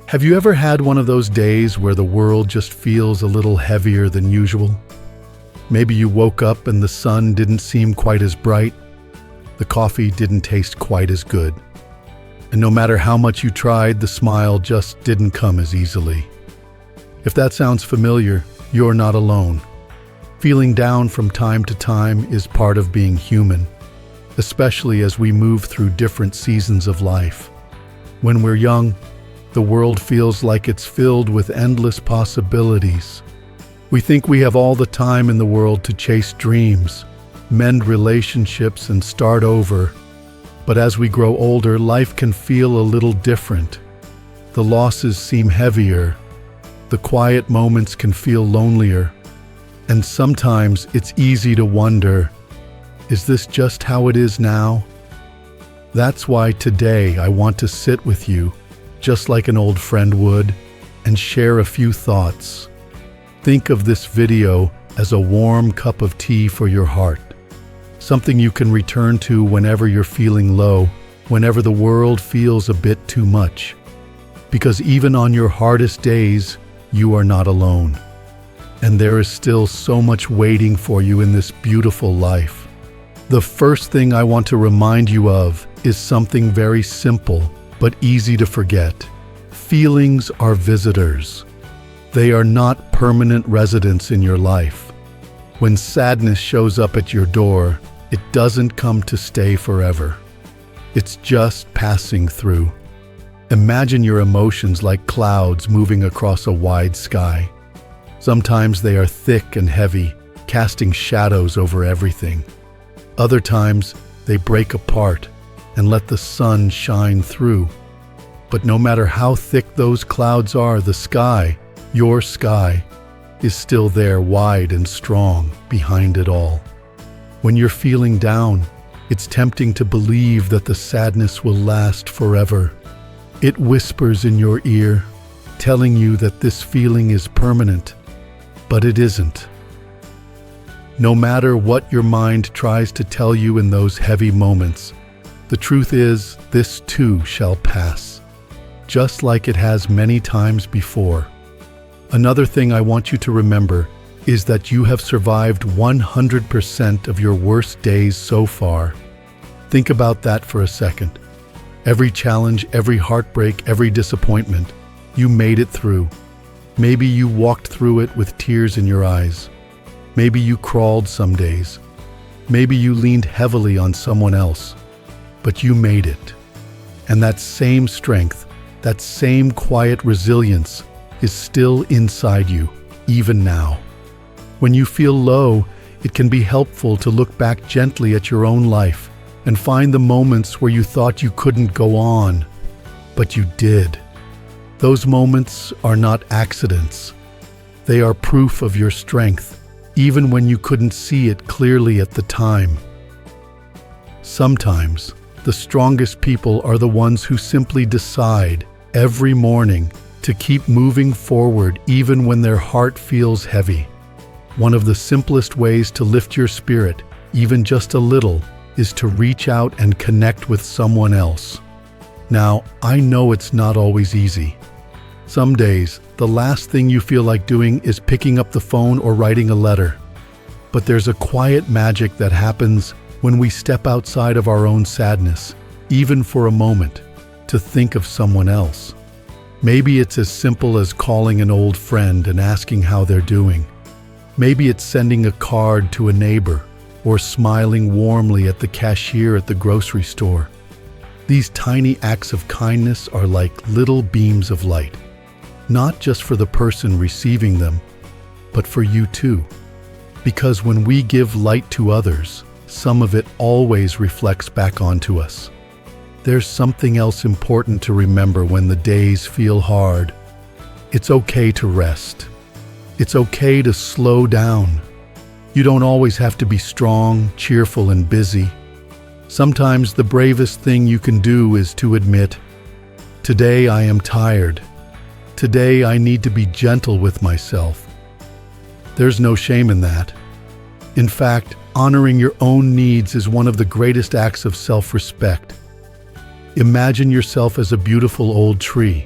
Have you ever had one of those days where the world just feels a little heavier than usual? Maybe you woke up and the sun didn't seem quite as bright, the coffee didn't taste quite as good, and no matter how much you tried, the smile just didn't come as easily. If that sounds familiar, you're not alone. Feeling down from time to time is part of being human, especially as we move through different seasons of life. When we're young, the world feels like it's filled with endless possibilities. We think we have all the time in the world to chase dreams, mend relationships, and start over. But as we grow older, life can feel a little different. The losses seem heavier. The quiet moments can feel lonelier. And sometimes it's easy to wonder, is this just how it is now? That's why today I want to sit with you, just like an old friend would, and share a few thoughts. Think of this video as a warm cup of tea for your heart, something you can return to whenever you're feeling low, whenever the world feels a bit too much. Because even on your hardest days, you are not alone. And there is still so much waiting for you in this beautiful life. The first thing I want to remind you of is something very simple but easy to forget. Feelings are visitors. They are not permanent residents in your life. When sadness shows up at your door, it doesn't come to stay forever. It's just passing through. Imagine your emotions like clouds moving across a wide sky. Sometimes they are thick and heavy, casting shadows over everything. Other times, they break apart and let the sun shine through. But no matter how thick those clouds are, the sky, your sky, is still there, wide and strong behind it all. When you're feeling down, it's tempting to believe that the sadness will last forever. It whispers in your ear, telling you that this feeling is permanent, but it isn't. No matter what your mind tries to tell you in those heavy moments, the truth is, this too shall pass, just like it has many times before. Another thing I want you to remember is that you have survived 100% of your worst days so far. Think about that for a second. Every challenge, every heartbreak, every disappointment, you made it through. Maybe you walked through it with tears in your eyes. Maybe you crawled some days. Maybe you leaned heavily on someone else. But you made it. And that same strength, that same quiet resilience is still inside you, even now. When you feel low, it can be helpful to look back gently at your own life and find the moments where you thought you couldn't go on, but you did. Those moments are not accidents. They are proof of your strength, even when you couldn't see it clearly at the time. Sometimes, the strongest people are the ones who simply decide every morning to keep moving forward even when their heart feels heavy. One of the simplest ways to lift your spirit, even just a little, is to reach out and connect with someone else. Now, I know it's not always easy. Some days, the last thing you feel like doing is picking up the phone or writing a letter. But there's a quiet magic that happens when we step outside of our own sadness, even for a moment, to think of someone else. Maybe it's as simple as calling an old friend and asking how they're doing. Maybe it's sending a card to a neighbor or smiling warmly at the cashier at the grocery store. These tiny acts of kindness are like little beams of light, not just for the person receiving them, but for you too. Because when we give light to others, some of it always reflects back onto us. There's something else important to remember when the days feel hard. It's okay to rest. It's okay to slow down. You don't always have to be strong, cheerful, and busy. Sometimes the bravest thing you can do is to admit, today I am tired. Today I need to be gentle with myself. There's no shame in that. In fact, honoring your own needs is one of the greatest acts of self-respect. Imagine yourself as a beautiful old tree.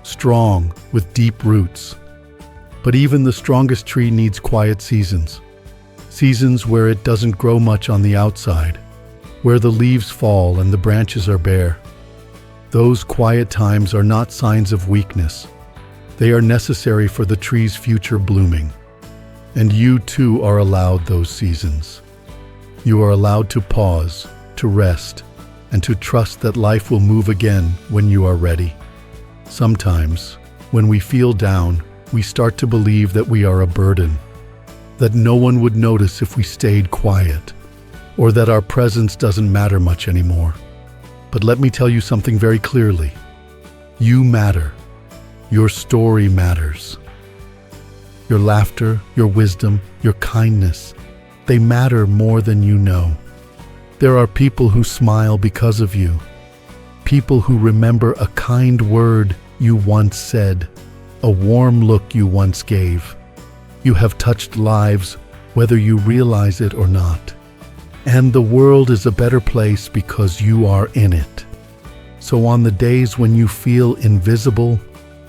strong, with deep roots. But even the strongest tree needs quiet seasons. Seasons where it doesn't grow much on the outside, where the leaves fall and the branches are bare. Those quiet times are not signs of weakness. They are necessary for the tree's future blooming. And you too are allowed those seasons. You are allowed to pause, to rest, and to trust that life will move again when you are ready. Sometimes, when we feel down, we start to believe that we are a burden, that no one would notice if we stayed quiet, or that our presence doesn't matter much anymore. But let me tell you something very clearly. You matter. Your story matters. Your laughter, your wisdom, your kindness, they matter more than you know. There are people who smile because of you. People who remember a kind word you once said, a warm look you once gave. You have touched lives, whether you realize it or not. And the world is a better place because you are in it. So on the days when you feel invisible,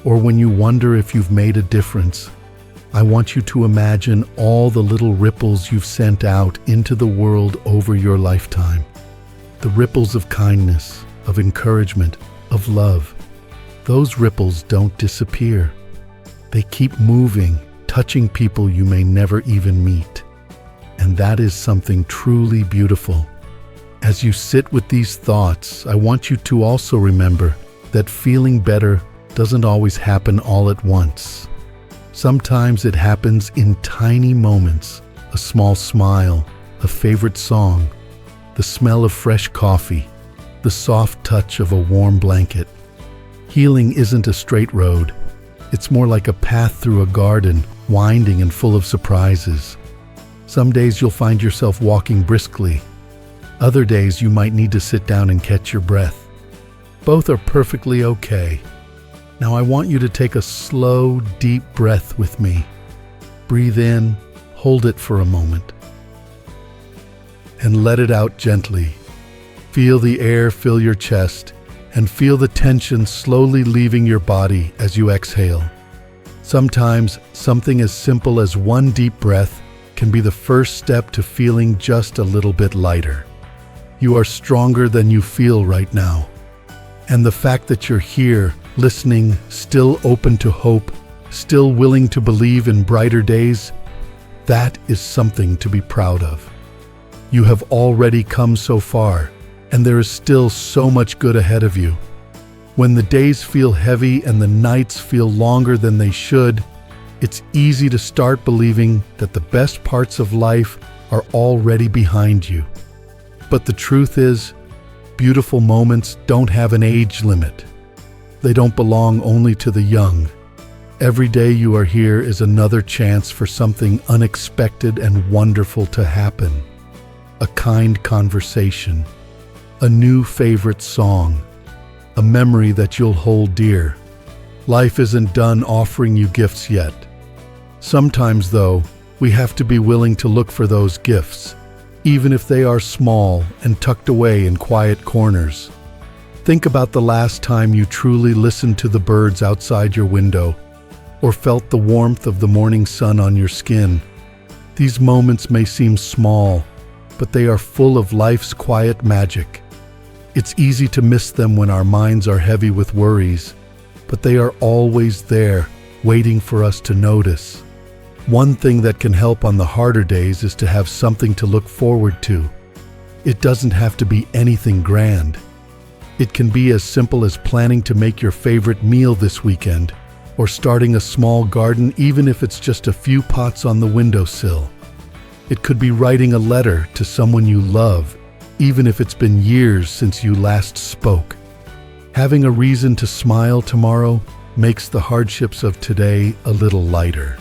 or when you wonder if you've made a difference, I want you to imagine all the little ripples you've sent out into the world over your lifetime. The ripples of kindness, of encouragement, of love. Those ripples don't disappear. They keep moving, touching people you may never even meet. And that is something truly beautiful. As you sit with these thoughts, I want you to also remember that feeling better doesn't always happen all at once. Sometimes it happens in tiny moments, a small smile, a favorite song, the smell of fresh coffee, the soft touch of a warm blanket. Healing isn't a straight road. It's more like a path through a garden, winding and full of surprises. Some days you'll find yourself walking briskly. Other days you might need to sit down and catch your breath. Both are perfectly okay. Now I want you to take a slow, deep breath with me. Breathe in, hold it for a moment, and let it out gently. Feel the air fill your chest, and feel the tension slowly leaving your body as you exhale. Sometimes something as simple as one deep breath can be the first step to feeling just a little bit lighter. You are stronger than you feel right now. And the fact that you're here, listening, still open to hope, still willing to believe in brighter days, that is something to be proud of. You have already come so far, and there is still so much good ahead of you. When the days feel heavy and the nights feel longer than they should, it's easy to start believing that the best parts of life are already behind you. But the truth is, beautiful moments don't have an age limit. They don't belong only to the young. Every day you are here is another chance for something unexpected and wonderful to happen. A kind conversation, a new favorite song, a memory that you'll hold dear. Life isn't done offering you gifts yet. Sometimes, though, we have to be willing to look for those gifts, even if they are small and tucked away in quiet corners. Think about the last time you truly listened to the birds outside your window, or felt the warmth of the morning sun on your skin. These moments may seem small, but they are full of life's quiet magic. It's easy to miss them when our minds are heavy with worries, but they are always there, waiting for us to notice. One thing that can help on the harder days is to have something to look forward to. It doesn't have to be anything grand. It can be as simple as planning to make your favorite meal this weekend, or starting a small garden even if it's just a few pots on the windowsill. It could be writing a letter to someone you love, even if it's been years since you last spoke. Having a reason to smile tomorrow makes the hardships of today a little lighter.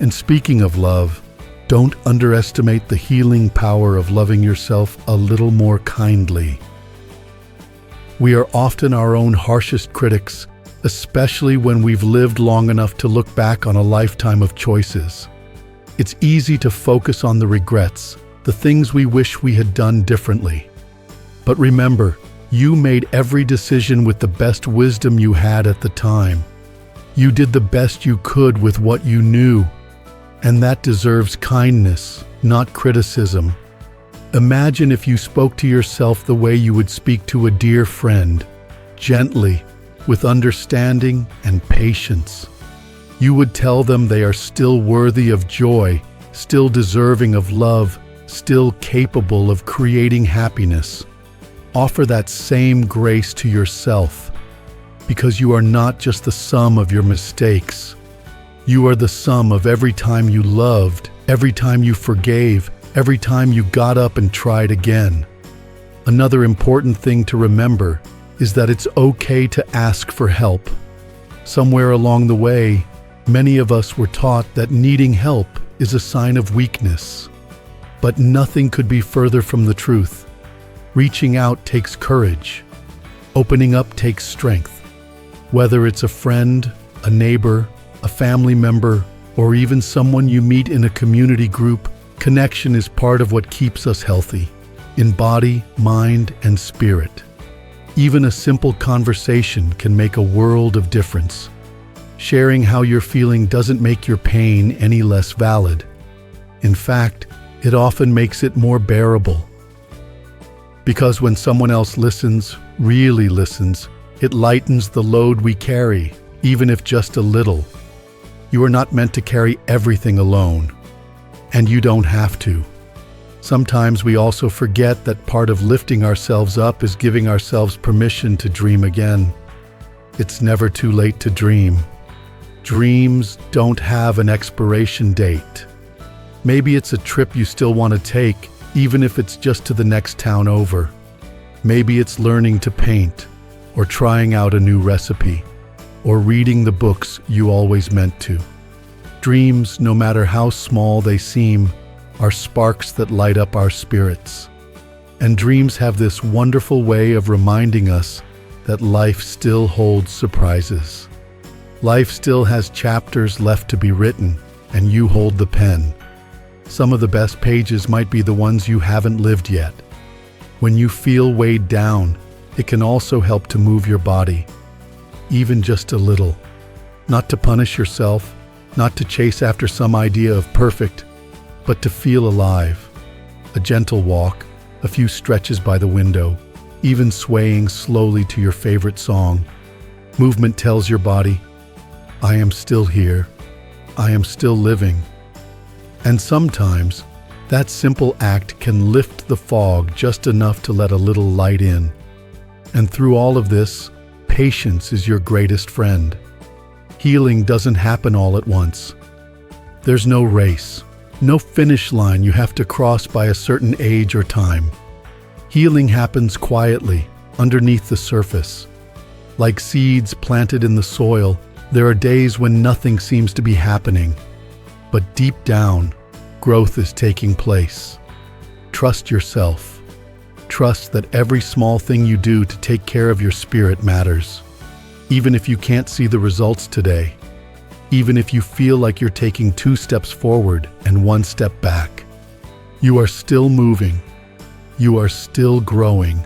And speaking of love, don't underestimate the healing power of loving yourself a little more kindly. We are often our own harshest critics, especially when we've lived long enough to look back on a lifetime of choices. It's easy to focus on the regrets, the things we wish we had done differently. But remember, you made every decision with the best wisdom you had at the time. You did the best you could with what you knew, and that deserves kindness, not criticism. Imagine if you spoke to yourself the way you would speak to a dear friend, gently, with understanding and patience. You would tell them they are still worthy of joy, still deserving of love, still capable of creating happiness. Offer that same grace to yourself, because you are not just the sum of your mistakes. You are the sum of every time you loved, every time you forgave, every time you got up and tried again. Another important thing to remember is that it's okay to ask for help. Somewhere along the way, many of us were taught that needing help is a sign of weakness. But nothing could be further from the truth. Reaching out takes courage. Opening up takes strength. Whether it's a friend, a neighbor, a family member, or even someone you meet in a community group, connection is part of what keeps us healthy, in body, mind, and spirit. Even a simple conversation can make a world of difference. Sharing how you're feeling doesn't make your pain any less valid. In fact, it often makes it more bearable. Because when someone else listens, really listens, it lightens the load we carry, even if just a little. You are not meant to carry everything alone, and you don't have to. Sometimes we also forget that part of lifting ourselves up is giving ourselves permission to dream again. It's never too late to dream. Dreams don't have an expiration date. Maybe it's a trip you still want to take, even if it's just to the next town over. Maybe it's learning to paint, or trying out a new recipe, or reading the books you always meant to. Dreams, no matter how small they seem, are sparks that light up our spirits. And dreams have this wonderful way of reminding us that life still holds surprises. Life still has chapters left to be written, and you hold the pen. Some of the best pages might be the ones you haven't lived yet. When you feel weighed down, it can also help to move your body, even just a little. Not to punish yourself, not to chase after some idea of perfect, but to feel alive. A gentle walk, a few stretches by the window, even swaying slowly to your favorite song. Movement tells your body, I am still here. I am still living. And sometimes, that simple act can lift the fog just enough to let a little light in. And through all of this, patience is your greatest friend. Healing doesn't happen all at once. There's no race, no finish line you have to cross by a certain age or time. Healing happens quietly, underneath the surface. Like seeds planted in the soil, there are days when nothing seems to be happening. But deep down, growth is taking place. Trust yourself. Trust that every small thing you do to take care of your spirit matters. Even if you can't see the results today. Even if you feel like you're taking 2 steps forward and 1 step back. You are still moving. You are still growing.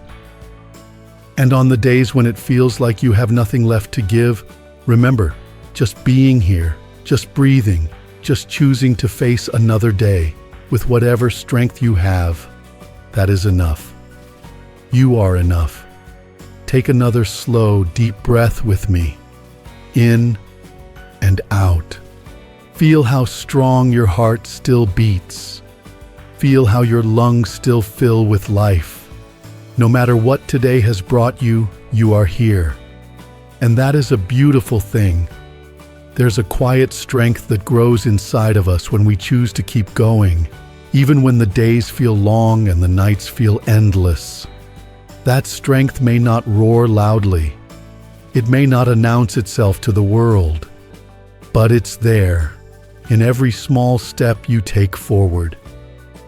And on the days when it feels like you have nothing left to give, remember, just being here, just breathing, just choosing to face another day with whatever strength you have, that is enough. You are enough. Take another slow, deep breath with me. In and out. Feel how strong your heart still beats. Feel how your lungs still fill with life. No matter what today has brought you, you are here. And that is a beautiful thing. There's a quiet strength that grows inside of us when we choose to keep going, even when the days feel long and the nights feel endless. That strength may not roar loudly. It may not announce itself to the world. But it's there, in every small step you take forward.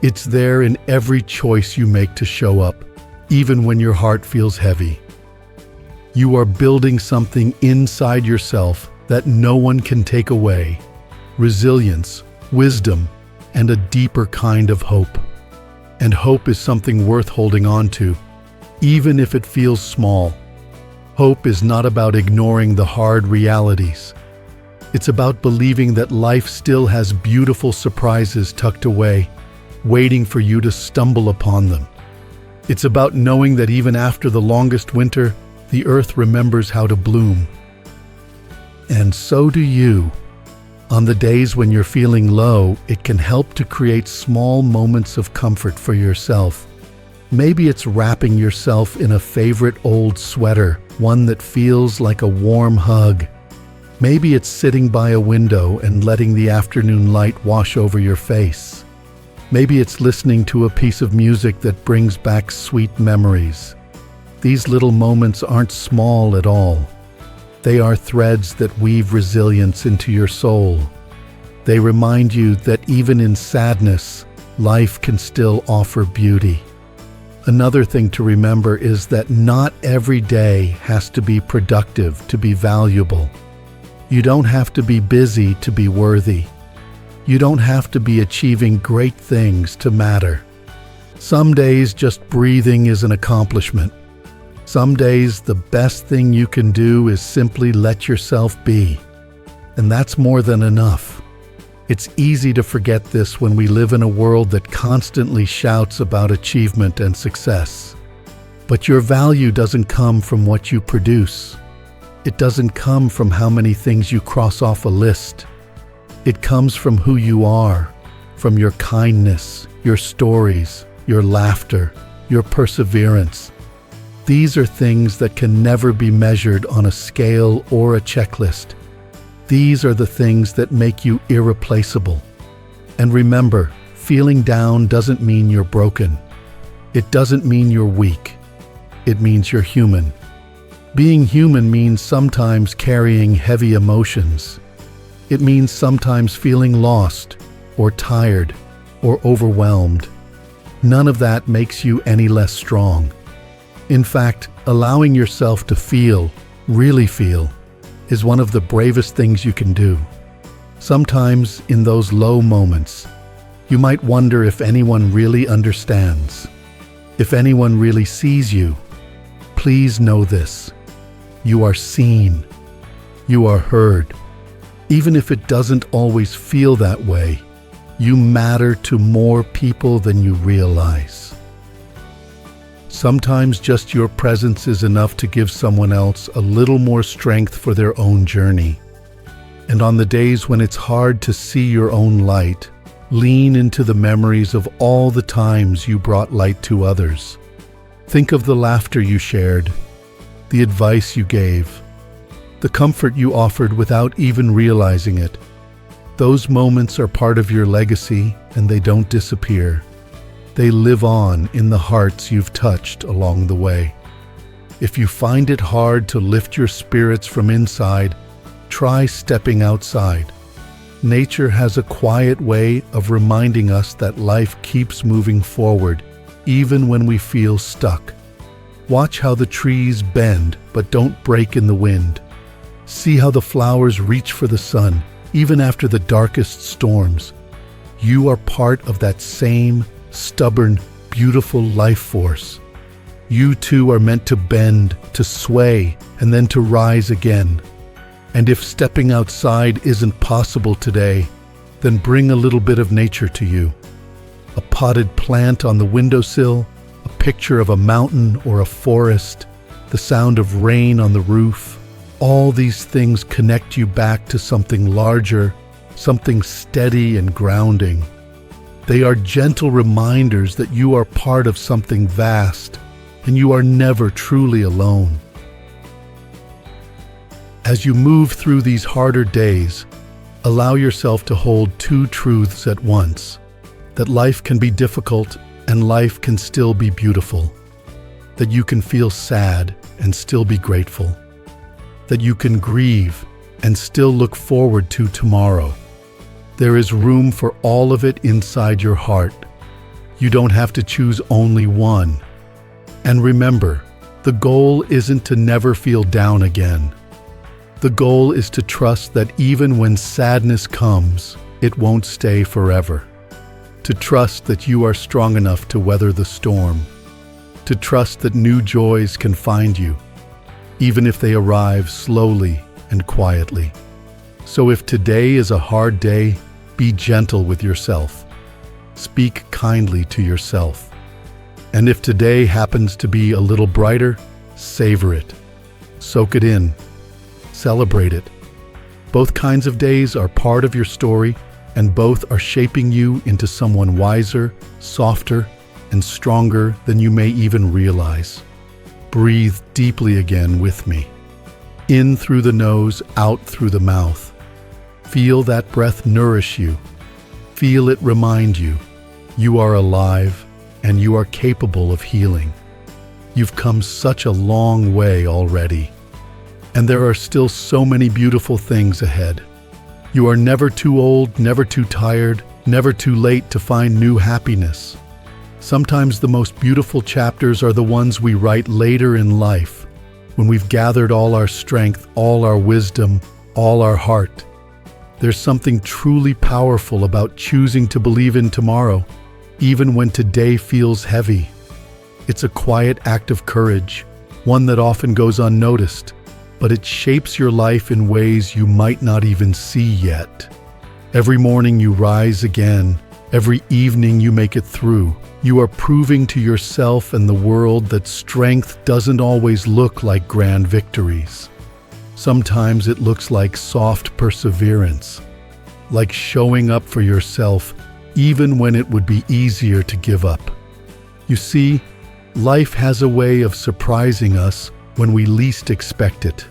It's there in every choice you make to show up, even when your heart feels heavy. You are building something inside yourself that no one can take away. Resilience, wisdom, and a deeper kind of hope. And hope is something worth holding on to, even if it feels small. Hope is not about ignoring the hard realities. It's about believing that life still has beautiful surprises tucked away, waiting for you to stumble upon them. It's about knowing that even after the longest winter, the earth remembers how to bloom. And so do you. On the days when you're feeling low, it can help to create small moments of comfort for yourself. Maybe it's wrapping yourself in a favorite old sweater, one that feels like a warm hug. Maybe it's sitting by a window and letting the afternoon light wash over your face. Maybe it's listening to a piece of music that brings back sweet memories. These little moments aren't small at all. They are threads that weave resilience into your soul. They remind you that even in sadness, life can still offer beauty. Another thing to remember is that not every day has to be productive to be valuable. You don't have to be busy to be worthy. You don't have to be achieving great things to matter. Some days just breathing is an accomplishment. Some days the best thing you can do is simply let yourself be. And that's more than enough. It's easy to forget this when we live in a world that constantly shouts about achievement and success. But your value doesn't come from what you produce. It doesn't come from how many things you cross off a list. It comes from who you are, from your kindness, your stories, your laughter, your perseverance. These are things that can never be measured on a scale or a checklist. These are the things that make you irreplaceable. And remember, feeling down doesn't mean you're broken. It doesn't mean you're weak. It means you're human. Being human means sometimes carrying heavy emotions. It means sometimes feeling lost, or tired, or overwhelmed. None of that makes you any less strong. In fact, allowing yourself to feel, really feel, is one of the bravest things you can do. Sometimes, in those low moments, you might wonder if anyone really understands, if anyone really sees you. Please know this: you are seen, you are heard. Even if it doesn't always feel that way, you matter to more people than you realize. Sometimes just your presence is enough to give someone else a little more strength for their own journey. And on the days when it's hard to see your own light, lean into the memories of all the times you brought light to others. Think of the laughter you shared, the advice you gave, the comfort you offered without even realizing it. Those moments are part of your legacy, and they don't disappear. They live on in the hearts you've touched along the way. If you find it hard to lift your spirits from inside, try stepping outside. Nature has a quiet way of reminding us that life keeps moving forward, even when we feel stuck. Watch how the trees bend but don't break in the wind. See how the flowers reach for the sun, even after the darkest storms. You are part of that same stubborn, beautiful life force. You too are meant to bend, to sway, and then to rise again. And if stepping outside isn't possible today, then bring a little bit of nature to you. A potted plant on the windowsill, a picture of a mountain or a forest, the sound of rain on the roof. All these things connect you back to something larger, something steady and grounding. They are gentle reminders that you are part of something vast, and you are never truly alone. As you move through these harder days, allow yourself to hold two truths at once: that life can be difficult and life can still be beautiful, that you can feel sad and still be grateful, that you can grieve and still look forward to tomorrow. There is room for all of it inside your heart. You don't have to choose only one. And remember, the goal isn't to never feel down again. The goal is to trust that even when sadness comes, it won't stay forever. To trust that you are strong enough to weather the storm. To trust that new joys can find you, even if they arrive slowly and quietly. So if today is a hard day, be gentle with yourself. Speak kindly to yourself. And if today happens to be a little brighter, savor it. Soak it in. Celebrate it. Both kinds of days are part of your story, and both are shaping you into someone wiser, softer, and stronger than you may even realize. Breathe deeply again with me. In through the nose, out through the mouth. Feel that breath nourish you. Feel it remind you, you are alive and you are capable of healing. You've come such a long way already. And there are still so many beautiful things ahead. You are never too old, never too tired, never too late to find new happiness. Sometimes the most beautiful chapters are the ones we write later in life, when we've gathered all our strength, all our wisdom, all our heart. There's something truly powerful about choosing to believe in tomorrow, even when today feels heavy. It's a quiet act of courage, one that often goes unnoticed, but it shapes your life in ways you might not even see yet. Every morning you rise again, every evening you make it through. You are proving to yourself and the world that strength doesn't always look like grand victories. Sometimes it looks like soft perseverance, like showing up for yourself even when it would be easier to give up. You see, life has a way of surprising us when we least expect it.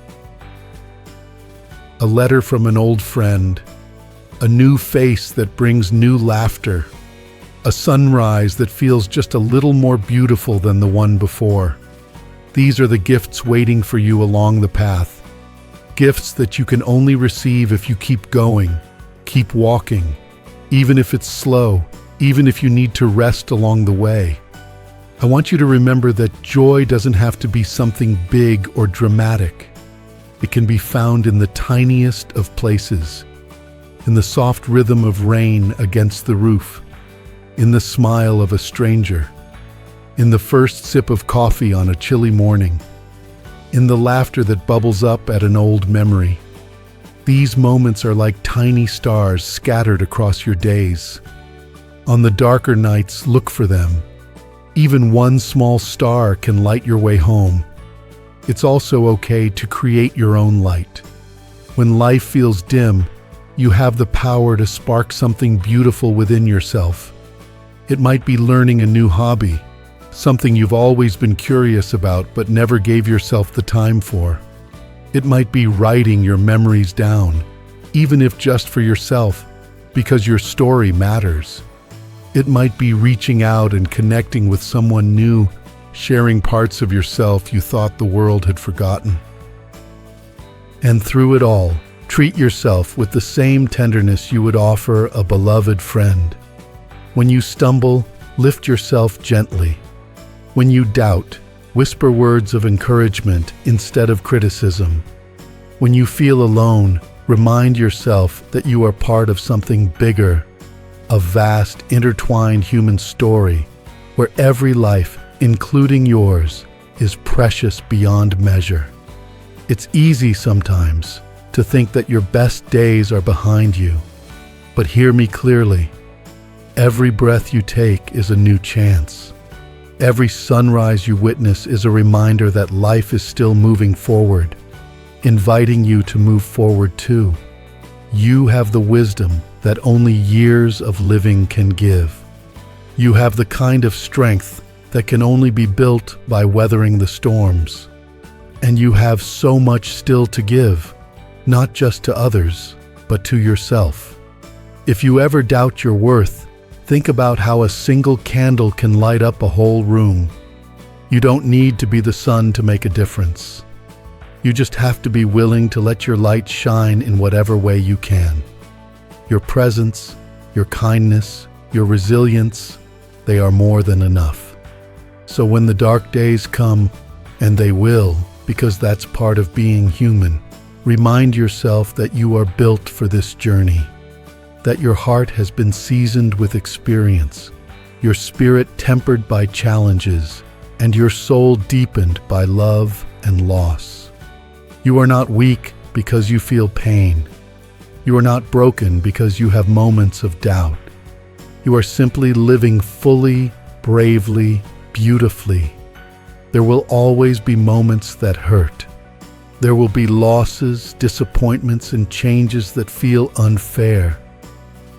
A letter from an old friend, a new face that brings new laughter, a sunrise that feels just a little more beautiful than the one before. These are the gifts waiting for you along the path. Gifts that you can only receive if you keep going, keep walking, even if it's slow, even if you need to rest along the way. I want you to remember that joy doesn't have to be something big or dramatic. It can be found in the tiniest of places, in the soft rhythm of rain against the roof, in the smile of a stranger, in the first sip of coffee on a chilly morning, in the laughter that bubbles up at an old memory. These moments are like tiny stars scattered across your days. On the darker nights, look for them. Even one small star can light your way home. It's also okay to create your own light. When life feels dim, you have the power to spark something beautiful within yourself. It might be learning a new hobby, something you've always been curious about but never gave yourself the time for. It might be writing your memories down, even if just for yourself, because your story matters. It might be reaching out and connecting with someone new, sharing parts of yourself you thought the world had forgotten. And through it all, treat yourself with the same tenderness you would offer a beloved friend. When you stumble, lift yourself gently. When you doubt, whisper words of encouragement instead of criticism. When you feel alone, remind yourself that you are part of something bigger, a vast, intertwined human story where every life, including yours, is precious beyond measure. It's easy sometimes to think that your best days are behind you, but hear me clearly. Every breath you take is a new chance. Every sunrise you witness is a reminder that life is still moving forward, inviting you to move forward too. You have the wisdom that only years of living can give. You have the kind of strength that can only be built by weathering the storms. And you have so much still to give, not just to others, but to yourself. If you ever doubt your worth, think about how a single candle can light up a whole room. You don't need to be the sun to make a difference. You just have to be willing to let your light shine in whatever way you can. Your presence, your kindness, your resilience, they are more than enough. So when the dark days come, and they will, because that's part of being human, remind yourself that you are built for this journey, that your heart has been seasoned with experience, your spirit tempered by challenges, and your soul deepened by love and loss. You are not weak because you feel pain. You are not broken because you have moments of doubt. You are simply living fully, bravely, beautifully. There will always be moments that hurt. There will be losses, disappointments, and changes that feel unfair.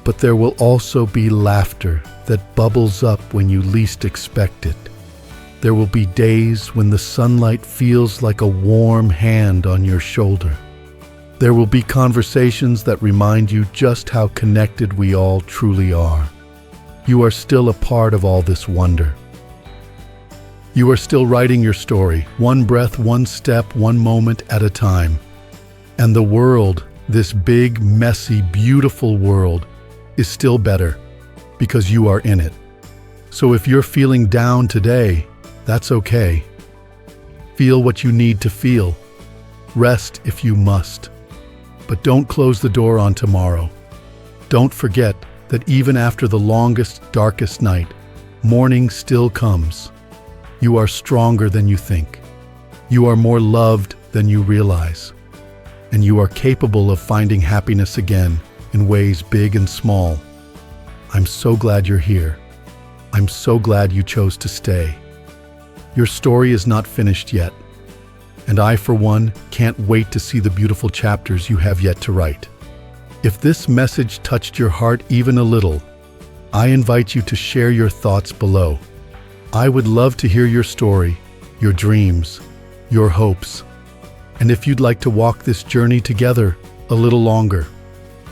But there will also be laughter that bubbles up when you least expect it. There will be days when the sunlight feels like a warm hand on your shoulder. There will be conversations that remind you just how connected we all truly are. You are still a part of all this wonder. You are still writing your story, one breath, one step, one moment at a time. And the world, this big, messy, beautiful world, is still better because you are in it. So if you're feeling down today, that's okay. Feel what you need to feel. Rest if you must. But don't close the door on tomorrow. Don't forget that even after the longest, darkest night, morning still comes. You are stronger than you think. You are more loved than you realize. And you are capable of finding happiness again in ways big and small. I'm so glad you're here. I'm so glad you chose to stay. Your story is not finished yet. And I, for one, can't wait to see the beautiful chapters you have yet to write. If this message touched your heart even a little, I invite you to share your thoughts below. I would love to hear your story, your dreams, your hopes. And if you'd like to walk this journey together a little longer,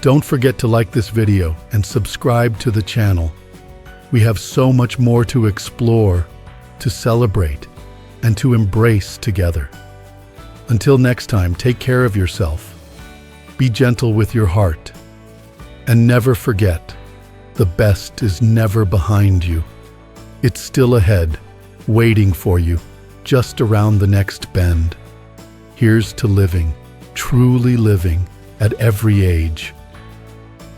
don't forget to like this video and subscribe to the channel. We have so much more to explore, to celebrate, and to embrace together. Until next time, take care of yourself. Be gentle with your heart. And never forget, the best is never behind you. It's still ahead, waiting for you, just around the next bend. Here's to living, truly living, at every age.